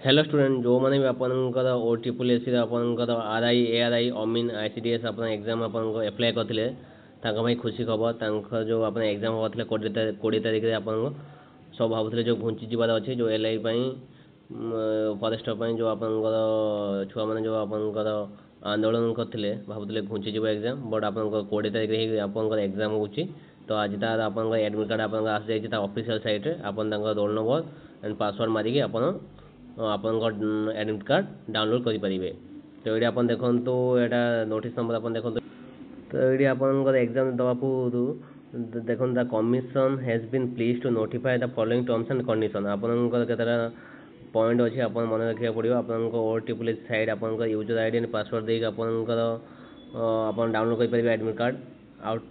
Hello student जो मैंने भी आपनकर ओ ट्रिपल एस आपनकर R I A R I Amin ICDS आप एग्जाम आपन एप्लाय करते खुशी खबर जो आप एग्जाम होता 20 तारिख आप सब भावुले जो घुंची जबार अच्छे जो LI फरेस्टर जो आपनकर छुआ मैंने जो आपनकर आंदोलन करते भावुले घुंची जीव एग्जाम बट आप 20 तारिख आपनकर एग्जाम हो तो आज तार आप एडमिट कार्ड आप आसी जाइए ऑफिशियल साइट रे आप रोल नंबर एंड पासवर्ड मारिकी आपन एडमिट कार्ड डाउनलोड करेंगे। तो ये आप देखो यहाँ नोटिस नंबर आप देखो तो ये आप एग्जाम दवा पूर्व देखो the commission has been pleased to notify the following terms and condition आपनकर केतरा पॉइंट अच्छे आप मन रखा पड़ो आप OTPL साइड आप यूजर आईडी एंड पासवर्ड देकर आप डाउनलोड करेंगे admit card out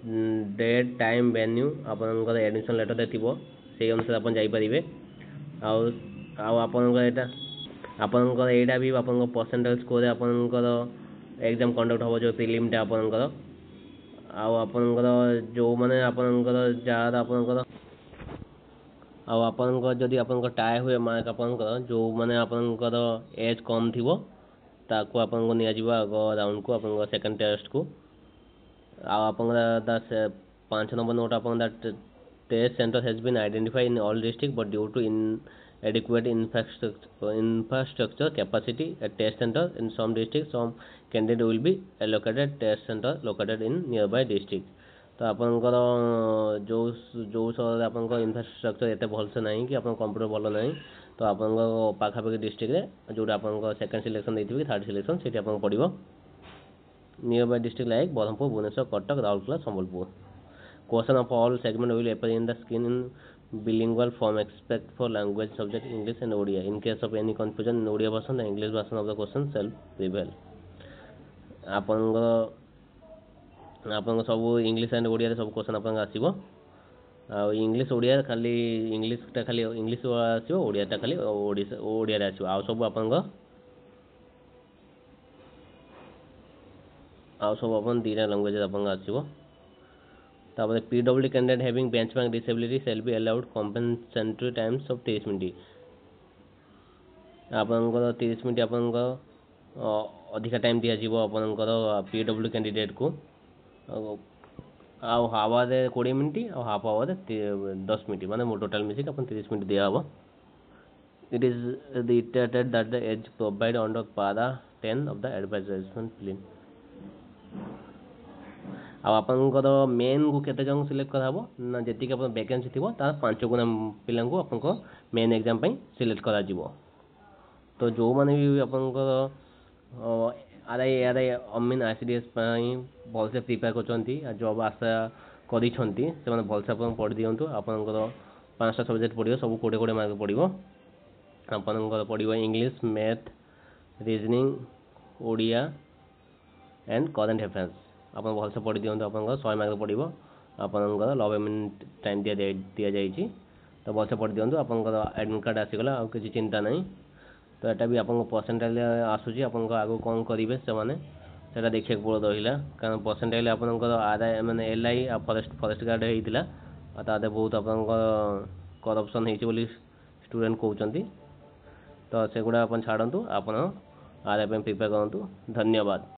date time venue आपनकर एडमिशन लेटर थी से अनुसार आप जापरेंगे आपनकर यहाँ भी आप परसेंटेज स्कोर आपनकर एग्जाम कंडक्ट हम जो प्रिलिमटा आपनकर आपनकर जो मैंने आपनकर जार आपनकर आपनकर जदि आपनकर टाई हुए मार्क आपनकर जो मैंने आपनकर एज कम थी ताको आपनको निया जिबा आग राउंड को आपनकर सेकंड टेस्ट को आपनकर 5 नंबर नोट आपन test centre has been identified in all district but due to adequate infrastructure capacity at test center in some districts some candidate will be allocated test center located in nearby district तो आपनकर जो जो सहर आपनकर infrastructure एत भलसे नहीं कि आपन कंप्यूटर भल नहीं तो आपनकर पाखापाखि डिस्ट्रिक्ट रे जोटा आपनकर सेकंड सिलेक्शन देथिबे थर्ड सिलेक्शन सेठी आपन पड़िबो nearby district like Berhampur Bhubaneswar Cuttack Rourkela Sambalpur question of all segment will appear in the screen in bilingual form except for language subject English and Odia. In case of any confusion in Odia version, the English version of the question shall prevail. आपन सब English and Odia सब question आपन आसीबो आ English Odia खाली English खाली English आसीबो Odia खाली ओडिया रे आसीबो आ सब आपन दीना लैंग्वेज आपन आसीबो तापर PWD candidate having benchmark disability shall be allowed compensatory times of 30 minute आपनकर 30 मिनट आपनकर अधिक टाइम दिया जीवो आपनकर PWD कैंडिडेट को हाफ आवर 20 मिनट और हाफ आवर 10 मिनट माने टोटल मिसिक अपन 30 मिनट दिया हबो it is reiterated that the as provide under para 10 of the advertisement film आपनकर मेन को केते जन सिलेक्ट कराबो ना जेति के अपन वैकेंसी थिबो तार 5 गुना पिलां को आपनको मेन एग्जाम पई सिलेक्ट करा जिवो तो जो माने भी आपनकर आरआई अमीन ICDS पई भलसे प्रिपेयर करछंती आ जॉब आशा करी छंती से माने भलसे अपन पढ़ दियंतु आपनकर 5टा सब्जेक्ट पढ़ियो सब 20 मार्क पढ़ियो आपनकर पढ़ियो English math reasoning Odia and current affairs आप भलसे पढ़ी दिखाँ आप 100 मार्क पड़ो आपंकर 90 मिनट टाइम दि जाइए तो भलसे पढ़ी दिखाँ आप एडमिट कार्ड आसीगला आ किसी चिंता नहीं तो यहाँ भी आप परसेंटेज आसूँ आप आगे कौन करेंगे से देखा रहा कारण परसेंटेज आपंकर आरआई मैंने LI फरेस्ट गार्ड होता बहुत आप करप्शन होती स्टूडेंट कहते तो से गुड़ा आप छाड़ू आप आरआई प्रिपेयर करूँ धन्यवाद।